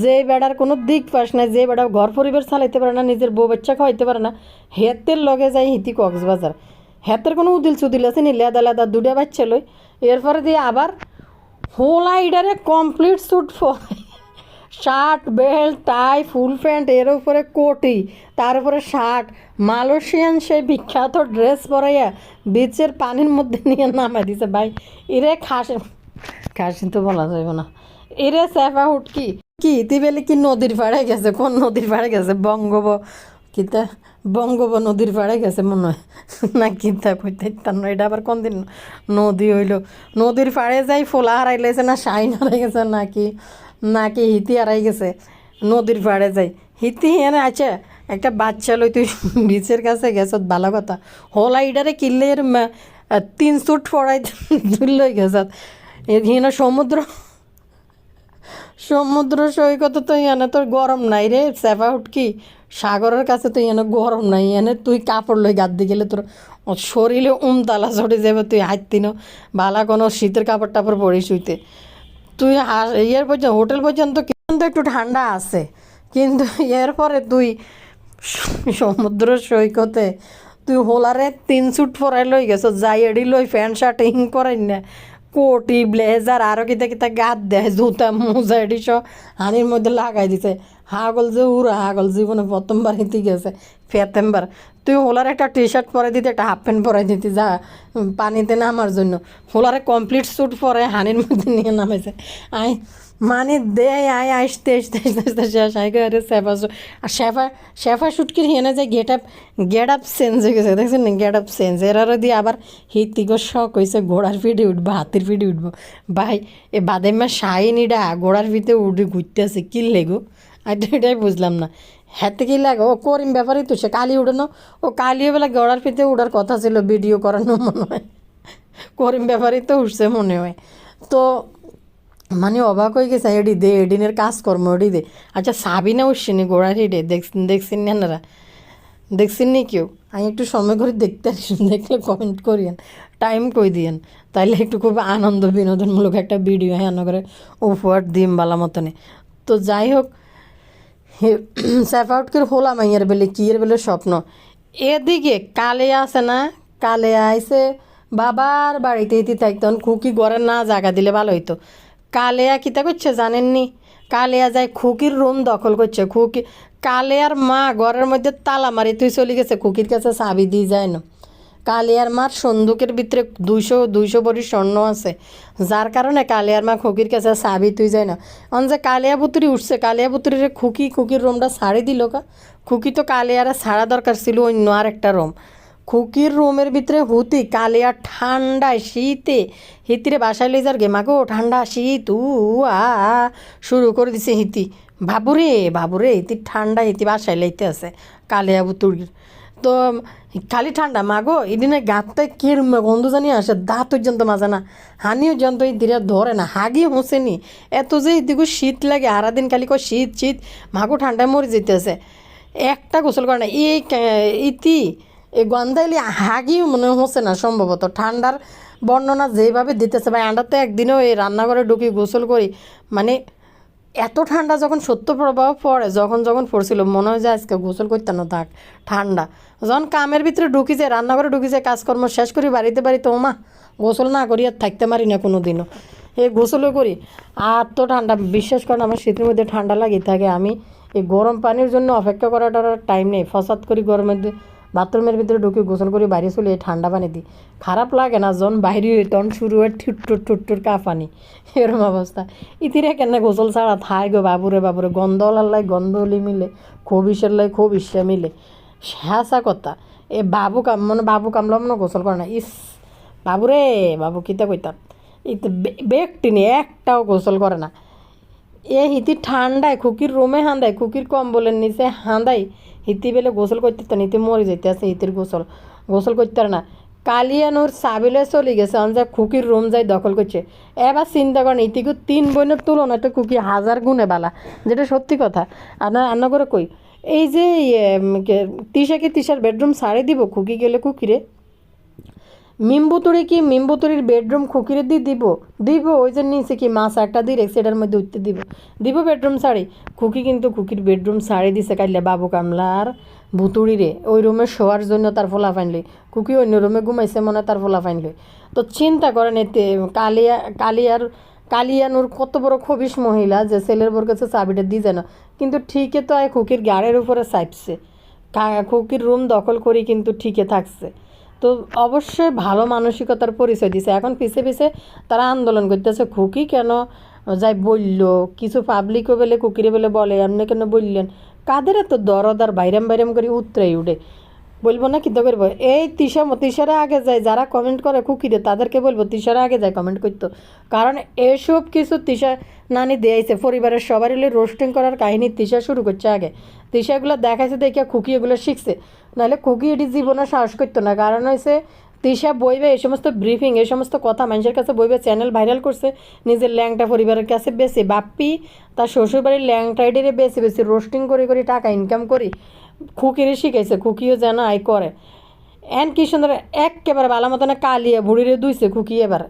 যে বেড়ার কোনো দিক পাস নাই, যে বেড়া ঘর পরিবার চালাইতে পারে না, নিজের বউ বাচ্চা খাওয়াইতে পারে না, হেতের লগে যায় হিতি কক্সবাজার। হেতের কোনো উদিল চুদিল আছে নি? লেদা লেদা 2টা বাচ্চা লই, এরপরে দিয়ে আবার হোলা ইডারে কমপ্লিট স্যুট শার্ট বেল্ট টাই ফুল প্যান্ট, এর উপরে কোটি, তার উপরে শার্ট, মালয়েশিয়ান সেই বিখ্যাত ড্রেস পরাইয়া বিচের পানির মধ্যে নিয়ে নামাই দিছে। ভাই এরে খাসি তো বলা যাবে না, এরে সেফা হুটকি কি তিবেলি কি নদীর পাড়ে গেছে? কোন নদীর পাড়ে গেছে? বঙ্গব নদীর পাড়ে গেছে মনে হয় না, কিতা কইতে না, এটা আবার কোন দিন নদী হইল? নদীর পাড়ে যাই ফোলা হারাই লেছে না শাইন হারাই গেছে নাকি হিতি হারাই গেছে? নদীর পাড়ে যাই হিতি এনে আছে একটা বাচ্চা লই, তুই বিচের কাছে গেছ ভালো কথা, হোলা ইডারে কিনলে 3 স্যুট পড়াই লই গেছ এখানে সমুদ্র সৈকত, তো এনে তোর গরম নাই রে সেফা হুটকি, সাগরের কাছে তো এনে গরম নাই, এনে তুই কাপড় লই গাদ দিয়ে গেলে তোর শরীরে তালা চড়ে যাবে, তুই হাঁটতিনো ভালা কোনো শীতের কাপড় টাপড় পরিস হইতে, তুই ইয়ের পর্যন্ত হোটেল পর্যন্ত কিন্তু একটু ঠান্ডা আছে, কিন্তু এরপরে তুই সমুদ্র সৈকতে তুই হোলারে 3 স্যুট পরাই লই গেছ, যাই এডি লই প্যান্ট শার্ট হিং পরাই না, কোটি ব্লেজার আরও কিতা কিতা গাত দেয়, জুতা মোজা এডি সব হানির মধ্যে লাগাই দিছে। হাগল যে উড়া হাগল জীবনে প্রথমবার হিতে গেছে প্রথমবার। তুই হোলার একটা টি শার্ট পরে দিতে, একটা হাফ প্যান্ট পরাই দিতি যা পানিতে নামার জন্য, হোলারে কমপ্লিট স্যুট পরে হানির মধ্যে নিয়ে নামাইছে। আই মানে দেয় আয় আসতে আসতে আসতে আসতে শেষ আই আরে শেফা শুটকির হেনে যায় গেট আপ চেঞ্জ হয়ে গেছে, দেখছেন না গেট আপ চেঞ্জ। এরারও দিয়ে আবার হিতিগো শখ হয়েছে ঘোড়ার পিঠে উঠবো, হাতির পিঠে উঠবো। ভাই এ বাদেমা শাহিনীটা ঘোড়ার পিঠে উঠে ঘুরতে আছে কি লেগো, আর এটাই বুঝলাম না। হাতে কি লাগে ও করিম ব্যাপারই তো, সে কালি উঠানো, ও কালিও বেলা ঘোড়ার পিঠে উঠার কথা ছিল ভিডিও করানো মনে হয়, করিম ব্যাপারই তো উঠছে মনে হয়। তো মানে অবাক হয়ে গেছে, এডি দে এডিনের কাজকর্ম এডি দে। আচ্ছা সাবিনা উঠছেনি গোড়ার হিডে দেখছেন না, দেখছেন নি কেউ? আমি একটু সময় করে দেখতে আসি, দেখলে কমেন্ট করিয়েন, টাইম কই দিয়েন, তাইলে একটু খুব আনন্দ বিনোদনমূলক একটা ভিডিও হ্যাঁ করে উপহার দিম বালা মতনে। তো যাই হোক, স্যাফাউটকের হোলা মাইয়ের বেলে কি এর বেলে স্বপ্ন। এদিকে কালে আছে না, কালে আইসে বাবার বাড়িতে ইতি থাকতেন, খুকি ঘরে না জায়গা দিলে ভালো হইতো। কালেয়া কিতা করছে জানেননি, কালেয়া যায় খুকির রুম দখল করছে। কালেয়ার মা ঘরের মধ্যে তালা মারি তুই চলে গেছে, খুকির কাছে চাবি দিয়ে যায় না। কালিয়ার মার সন্দুকের ভিতরে 200 ভরি স্বর্ণ আছে, যার কারণে কালিয়ার মা খুকির কাছে চাবি তুই যায় না। যে কালিয়া পুতুরি উঠছে, কালিয়া পুতুরিরে খুকির রুমটা ছাড়ি দিল কা। খুকি তো কালিয়ারে ছাড়া দরকার ছিল অন্য আর একটা রুম। খুকির রুমের ভিতরে হুতি কালিয়া ঠান্ডায় শীতে হিতিরে বাসায় লই যার গে মাগো ঠান্ডা শীত আ শুরু করে দিছে হিতি। বাবুরে হিতি ঠান্ডা হিতি বাসায় লইতে আছে কালিয়া পুতুরির। তো খালি ঠান্ডা মাগো এদিনে গাতটায় কিরম গন্ধ জানি আসে, দাঁত পর্যন্ত মাজে না, হানিও যন্ত এই দিরে ধরে না, হাগি হোসেনি এত যে এদিকে শীত লাগে সারাদিন খালি কয় শীত মাগো ঠান্ডায় মরে যেতেছে, একটা গোসল করে না। এই ইতি এই গন্ধাইলে হাগিও মনে হচ্ছে না সম্ভবত, ঠান্ডার বর্ণনা যেভাবে দিতেছে ভাই। আমরা তো একদিনও এই রান্নাঘরে ঢুকি গোসল করি, মানে এত ঠান্ডা যখন সত্য প্রভাব পড়ে, যখন পড়ছিল মনে হয় যে আজকে গোসল করতে না থাক ঠান্ডা। যখন কামের ভিতরে ঢুকি যায়, রান্নাঘরে ঢুকি যায়, কাজকর্ম শেষ করি বাড়িতে ওমা গোসল না করি আর থাকতে পারি না কোনো দিনও, এই গোসলও করি। আর তো ঠান্ডা বিশ্বাস করেন আমার শীতের মধ্যে ঠান্ডা লাগে থাকে, আমি এই গরম পানির জন্য অপেক্ষা করাটার টাইম নেই, ফসাদ করি গরমের বাথরুমের ভিতরে ঢুকে গোসল করে বাইরে চলে ঠান্ডা পানি দিই। খারাপ লাগে না যখন বাইরে তখন শুরু হয় ঠুট্টুর কাঁপানি, এরকম অবস্থা। ইতিরে কেন গোসল ছাড়া থাই গো বাবুরে গন্ধ লাই গন্ধ হলি মিলে, খবিসের লাই খবিসে মিলে, হাসা কথা। এ বাবু কামলা মনে গোসল করে না, ইস বাবু কিতা কইতাম ইতে ব্যক্তি নিয়ে একটাও গোসল করে না। হিতি ঠান্ডায় খুকির রুমে হান্দায়, খুকির কম্বলের নিচে হান্দাই হিতি বেলে গোসল করতে তো নিতে মরে যেতে আছে, হিতির গোসল করতে না। কালিয়ানুর সাবিলে চলে গেছে, যে খুকির রুম যাই দখল করছে। এবার চিন্তা করেন ইতিকু 3 বোনের তুলনায় তো খুকি 1000 গুণে বালা, যেটা সত্যি কথা। আন্না করে কই এই যে তিশার বেডরুম ছাড়ে দিব খুকি গেলে খুকিরে মিম্বুতুরির বেডরুম খুকিরে দিব ওই যে নিচে কি মাছ একটা দিয়ে রেখে সেটার মধ্যে উঠতে দিব বেডরুম শাড়ি। খুকি কিন্তু খুকির বেডরুম শাড়ি দিছে কাইলে বাবু কামলার ভুতুড়িরে ওই রুমে শোয়ার জন্য তার ফোলা ফাইনলি। খুকি অন্য রুমে ঘুমাইছে মনে তার ফোলা ফাইনলি। তো চিন্তা করেন এতে কালিয়ানুর কত বড় খবিস মহিলা যে ছেলের বোর কাছে চাবিটা দিয়ে যায় না, কিন্তু ঠিকই তো খুকির গাড়ির উপরে চাপছে, খুকির রুম দখল করি কিন্তু ঠিকই থাকছে। তো অবশ্যই ভালো মানসিকতার পরিচয় দিছে। এখন পিছে তারা আন্দোলন করতেছে খুকি কেন যাই বলল, কিছু পাবলিকও বেলে কুকিরে বেলে বলে আপনি কেন বললেন, কাদের এত দরদার বাইরাম করে উতরাই উঠে বলবো না কিন্তু করবো। এই তিশারা আগে যায়, যারা কমেন্ট করে কুকিরে তাদেরকে বলবো তিশারা আগে যায় কমেন্ট করতো, কারণ এসব কিছু তিশা নানি দিয়েছে পরিবারের সবারই রোস্টিং করার কাহিনী তিশা শুরু করছে আগে। তিশাগুলো দেখাইছে দেখিয়া খুকি এগুলো শিখছে, নাহলে খুকি এটি জীবনে সাহস করতো না। কারণ হয়েছে তিশা বইবে এই সমস্ত ব্রিফিং এই সমস্ত কথা মানুষের কাছে বইবে, চ্যানেল ভাইরাল করছে, নিজের ল্যাংটা পরিবারের কাছে বেশি বাপ্পি তার শ্বশুরবাড়ির ল্যাংটাইডেরে বেশি রোস্টিং করে টাকা ইনকাম করি খুকিরে শিখাইছে, খুকিও যেন আই করে। এন কি সুন্দর একেবারে ভালো মতন কালিয়া বুড়িরে দুইছে খুকি। এবার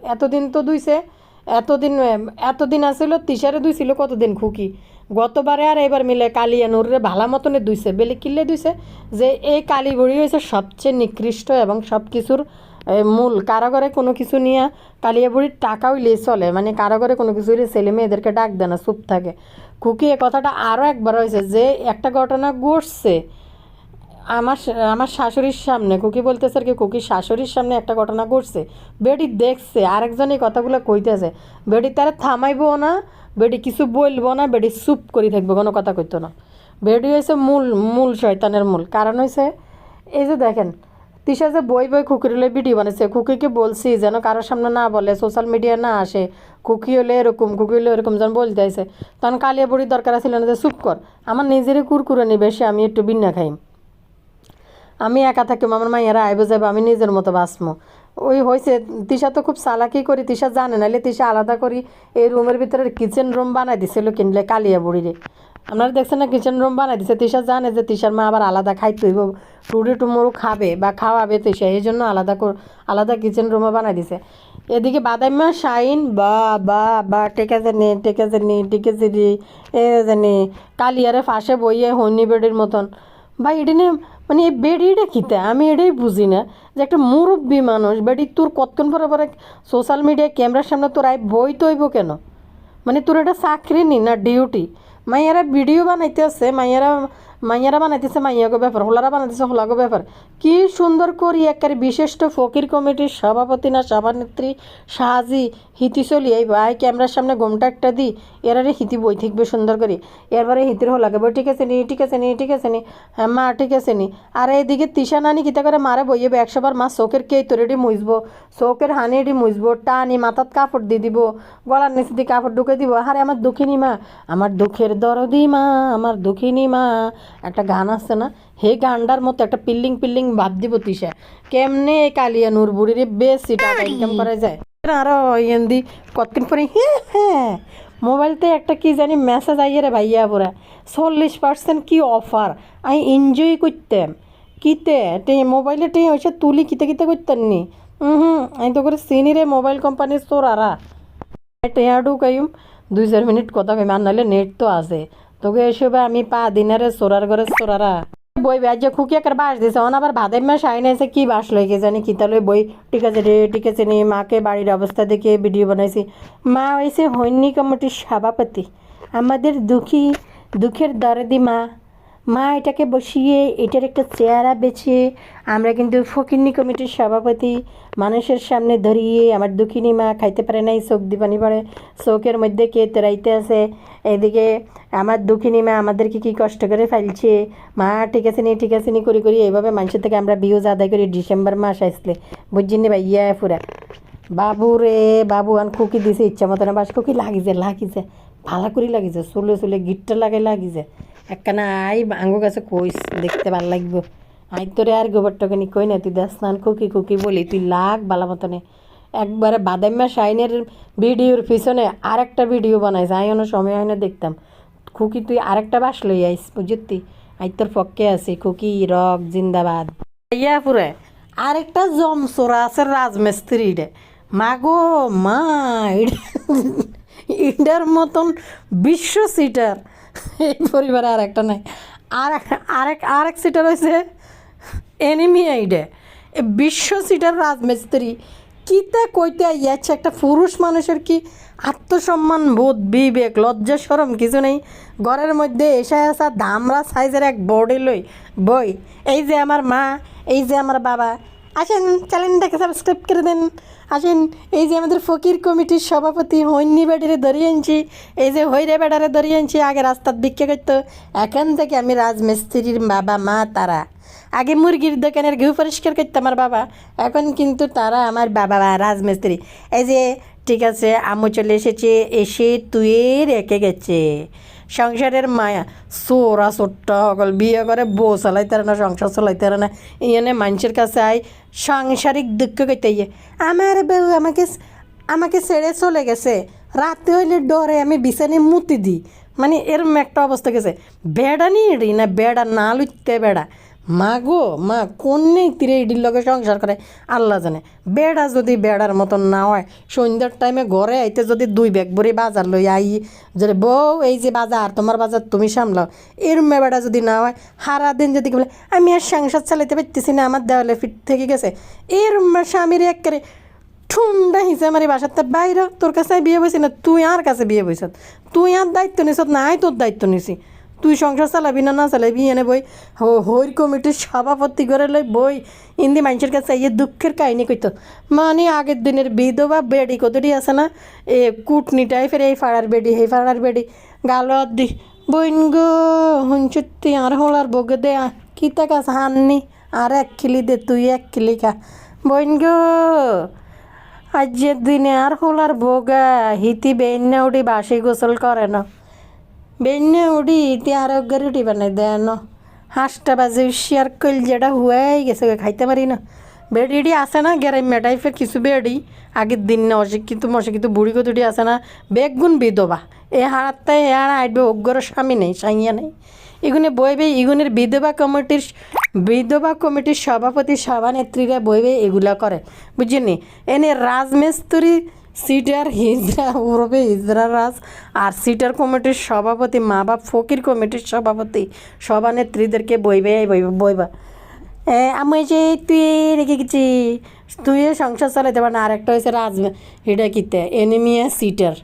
এতদিন আসছিল তিশারে দুইছিল কতদিন খুকি, গতবারে আর এবার মিলে কালিয়া নুরে ভালা মতনে দুইছে বেলে কিনলে দুইছে যে এই কালী বুড়ি হয়েছে সবচেয়ে নিকৃষ্ট এবং সব কিছুর মূল। কারাগরে কোনো কিছু নিয়ে কালিয়া বুড়ির টাকাও লিয়ে চলে, মানে কারাগরে কোনো কিছু ছেলে মেয়েদেরকে ডাক দেয় না, চুপ থাকে। খুকি এ কথাটা আরও একবার হয়েছে যে একটা ঘটনা ঘটছে আমার শাশুড়ির সামনে। খুকি বলতেছে আর কি, খুকির শাশুড়ির সামনে একটা ঘটনা ঘটছে, বেডি দেখছে, আরেকজন এই কথাগুলো কইতেছে, বেডি তারা থামাইবো না, বেডি কিছু বলবো না, বেডি চুপ করে থাকবো, কোনো কথা কইতো না। বেডি হয়েছে মূল শয়তানের মূল কারণ হয়েছে এই যে দেখেন তিশা যে বই খুকির হলে ভিডিও বানাইছে, খুকিকে বলছি যেন কারোর সামনে না বলে, সোশ্যাল মিডিয়া না আসে, খুকি হলে এরকম যেন বলতে আছে। তখন কালিয়া বুড়ির দরকার ছিল না যে চুপ কর, আমার নিজেরই কুরকুরানি বেশি, আমি একটু বিন্না খাই, আমি একা থাকি, আমার মাইয়ারা আইব যাবে, আমি নিজের মতো বাঁচবো। ওই হয়েছে তিশা তো খুব চালাকি করি, তিশা জানে নাহলে তিশা আলাদা করি এই রুমের ভিতরে কিচেন রুম বানাই দিছিল কিনলে কালিয়া বুড়িরে। আপনারা দেখছেন না কিচেন রুম বানাই দিছে, তিশা জানে যে তিশার মা আবার আলাদা খাইতে হইব, টুডি টুমুরু খাবে বা খাওয়াবে তিশা, এই জন্য আলাদা কিচেন রুমে বানাই দিছে। এদিকে বাদাইমা শাইন বা বা বা টেকা জানি এ জানি কালিয়ারে ফাঁসে বইয়ে হন্যি বেডির মতন। ভাই এটা নিয়ে মানে এই বেডিটা খিতে আমি এটাই বুঝি না যে একটা মুরব্বী মানুষ বেডি তোর কতক্ষণ পরে পরে সোশ্যাল মিডিয়ায় ক্যামেরার সামনে তোর আই বই তৈব কেন? মানে তোর এটা চাকরি নি না ডিউটি? মাইয়ারা ভিডিও বানাইতে আছে, মাইয়ারা বানাইতেছে মাইয়াগো ব্যাপার, হোলারা বানাইতেছে হোলাগো ব্যাপার। কি সুন্দর করি একেবারে বিশিষ্ট ফকির কমিটির সভাপতি না সভানেত্রী সাহাজি হিতি চলি এই ভাই ক্যামেরার সামনে ঘোমটা একটা দিই, এরারে হিতি বই থাকবে সুন্দর করে, এরবারে হিতির হোলাগে বই ঠিক আছে নি হ্যাঁ মা ঠিক আছে নি। আর এইদিকে তিশা নানি কিতা করে মারে বইয়েবে 100 বার মা চোখের কে তোরেডি মুছবো, চোখের হানিডি মুছবো, টানি মাথাত কাপড় দিয়ে দিব, গলার নিচে দিয়ে কাপড় ঢুকে দিব। আরে আমার দুঃখিনী মা, আমার দুঃখের দরদি মা, আমার দুঃখিনী মা, একটা গান আছে না, হে গানটার মতো একটা পিল্লিং ভাব দিব তিশা। কেমনে কালিয়া নূর বুড়িরে বেশি টাকা ইনকাম করা যায়। আরো ইয়েন্দি কতক্ষণ পরে হ্যাঁ মোবাইলতে একটা কি জানি মেসেজ আইয়ে রে ভাইয়া পুরা 40% কি অফার, আমি এনজয় করতাম কিতে মোবাইলে হয়েছে তুলি কিতে করতেন নি। আমি তো করে চিনি রে মোবাইল কোম্পানির চোরারা। টেয়া ঢুকাইম 2-4 মিনিট কথা কইম, আর নাহলে নেট তো আছে তোকে এসবে আমি পা দিনারে চোরার ঘরে চোরারা বই ব্যাজ খুকি একার বাস দিছে, অন আবার ভাদের মাস আইন আছে কি বাস লইকে জানি কিতালই বই ঠিক আছে নি। মাকে বাড়ির অবস্থা দেখে ভিডিও বানাইছি। মা হয়েছে হৈনী কমিটির সভাপতি, আমাদের দুঃখের দরদি মা এটাকে বসিয়ে এটার একটা চেহারা বেছে আমরা কিন্তু ফকিন্নি কমিটির সভাপতি মানুষের সামনে ধরিয়ে আমার দুঃখিনী মা খাইতে পারে নাই, চোখ দিবানি পারে, চোখের মধ্যে কে তেরাইতে আছে, এদিকে আমার দুঃখিনী মা আমাদেরকে কি কষ্ট করে ফেলছে, মা ঠিক আছে নি করি এইভাবে মানুষের থেকে আমরা বিউজ আদায় করি। ডিসেম্বর মাস আসলে বুঝছিনি ভাইয়া পুরা বাবু আন খুকি দিছে ইচ্ছা মতো না, বাস খুকি লাগিছে ভালো করে লাগিছে, চুলে গিটটা লাগিছে একখানা আই আঙ্গু কাছে কইস দেখতে ভাল লাগবো। আই তোরে আর গোবরটাকে কই না তুই দেখ স্নান খুকি বলি তুই লাগ বালা মতনে। একবারে বাদাম্মা শাইনের ভিডিওর পিছনে আরেকটা ভিডিও বানাইছে, আই অন্য সময় হয় না দেখতাম। খুকি তুই আরেকটা বাস লই আইস বুঝতি, আই তোর পক্ষে আছি, খুকি রক জিন্দাবাদ। ইয়া পুরে আরেকটা জমসোরা আছে রাজমিস্ত্রি রে, মাগো মা ইন্ডার মতন বিশ্ব সিটার এই পরিবারে আর একটা নাই। আরেক সিটার হয়েছে এনিমি আইডে, বিশ্ব সিটার রাজমিস্ত্রি। কিতা কইতে আইয়াচ্ছে একটা পুরুষ মানুষের কি আত্মসম্মান বোধ বিবেক লজ্জা সরম কিছু নেই? ঘরের মধ্যে এসে আসা দামরা সাইজের এক বডি লই বই, এই যে আমার মা, এই যে আমার বাবা, আসেন চ্যানেলটাকে সাবস্ক্রাইব করে দেন, আসেন এই যে আমাদের ফকির কমিটির সভাপতি হৈন্নি বেডারে ধরিয়ে আনছি, এই যে হৈরে বেডারে ধরিয়ে আনছি, আগে রাস্তার ভিক্ষা করতো, এখন থেকে আমি রাজমিস্ত্রির বাবা মা তারা। আগে মুরগির দোকানের ঘিউ পরিষ্কার করতো আমার বাবা, এখন কিন্তু তারা আমার বাবা রাজমিস্ত্রি। এই যে ঠিক আছে আম্মু চলে এসে তুই রেখে গেছে সংসারের মায়া সোরা ছোট্টা সকল বিয়ে করে বউ চালাইতে না, সংসার চালাইতে না, ইয়ে মানুষের কাছে আই সাংসারিক দুঃখ করতে ইয়ে আমার বউ আমাকে ছেড়ে চলে গেছে, রাতে হইলে ডরে আমি বিছানে মুতি দিই, মানে এরম একটা অবস্থা গেছে। বেড়া নিয়ে না বেড়া না লুইতে বেড়া, মা গো মা কোন নেই তীরে ইডির লগে সংসার করে আল্লাহ জানে। বেড়া যদি বেড়ার মতন না হয়, সন্ধ্যার টাইমে ঘরে আইতে যদি 2 ব্যাগ ভরে বাজার লই আই, যদি বউ এই যে বাজার তোমার বাজার তুমি সামলাও, এরম বেড়া যদি না হয়, সারা দিন যদি বলে আমি আর সংসার চালাইতে পারতেছি না, আমার দেওয়ালে ফিট থেকে গেছে, এরম স্বামীর একেবারে ঠুন্ডা হিসে আমার বাসাতে বাইরে, তোর কাছে বিয়ে বইছি না, তুই আর কাছে বিয়ে বইছ, তুই আর দায়িত্ব নিছ না, আয় তোর দায়িত্ব নিছি, তুই সংসার চালাবি না না চালাবি এনে বই হইর কমিটির সভাপতি করে লই বই ইন্দি মানুষের কাছে এই দুঃখের কাহিনী কইতো। মানে আগের দিনের বিধবা বেডি কতটি আছে না, এ কুটনি টাইপের, এই ফাড়ার বেডি এই ফাড়ার বেডি গালত দি বইন গো হুঞ্চুত্তি আর হোলার বগে দে কি তা কাছে হাননি আর 1 কিলি দে, তুই 1 কিলি খা বইন গো। আজের দিনে আর হোলার বোগা হিতি বেন্যা উঠি বাসি গোসল করে না, বেন্যা উঠি ইতি আরোগ্য রুটি বানাই দেয় না, 5টা বাজে শেয়ার কইল যেটা হুয়াই গেছে খাইতে পারি না। বেডিডি আছে না গ্যারাম্যা টাইপের কিছু বেডি, আগের দিন না অশিক্ষিত মশিক্ষিত বুড়ি কতটি আছে না, বেগুন বিধবা, এ হারাত্তায় এ আর আইবে অজ্ঞর স্বামী নেই সাইয়া নেই, এগুনে বইবে এগুনের বিধবা কমিটির সভাপতি সভানেত্রীরা বইবে এগুলা করে বুঝিনি। এনে রাজমিস্ত্রি সিটার হিজরা ওরবে হিজরা রাজ আর সিটার কমিটির সভাপতি মা বাপ ফকির কমিটির সভাপতি সভানেত্রীদেরকে বইবা আমি যে তুই রেখে গেছি, তুই সংসার চালাইতে পার না। আরেকটা হয়েছে এটা কিতে এনিমিয়া সিটার,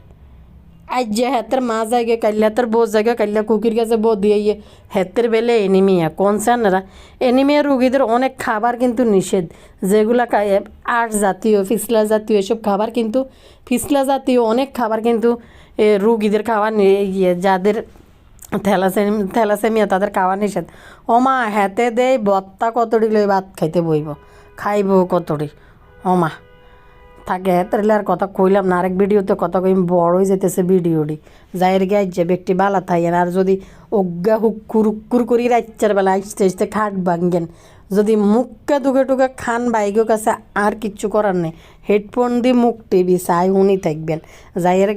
আজ যে হাতের মা জায়গা কাল্লা হাতের বউ জায়গা কাল্লা কুকির কাছে বউ দিয়ে হাতের বেলে এনিমিয়া কনসার্নরা। এনিমিয়া রুগীদের অনেক খাবার কিন্তু নিষেধ, যেগুলা আঁশ জাতীয় ফিসলা জাতীয় এসব খাবার কিন্তু, ফিসলা জাতীয় অনেক খাবার কিন্তু রুগীদের খাওয়া যাদের থ্যালাসেমিয়া তাদের খাওয়া নিষেধ। ওমা হাতে দেয় বত্তা কতটি লই ভাত খাইতে বইব, খাইব কতটি ওমা থাকে। তাহলে আর কথা কইলাম না, আরেক ভিডিওতে কথা কইম বড় হয়ে যেতেছে ভিডিওটি যাইয়ের গে যে ব্যক্তি বালা থাকেন। আর যদি অজ্ঞা হুক্কুর করি রাইচার বেলা আইসতে আইসতে খাট ভাঙ্গেন, যদি মুখকে দুগে টুকে খান বাইগো কাছে আর কিচ্ছু করার নেই, হেডফোন দিয়ে মুখ টিভি চাই উনি থাকবেন যাইয়ের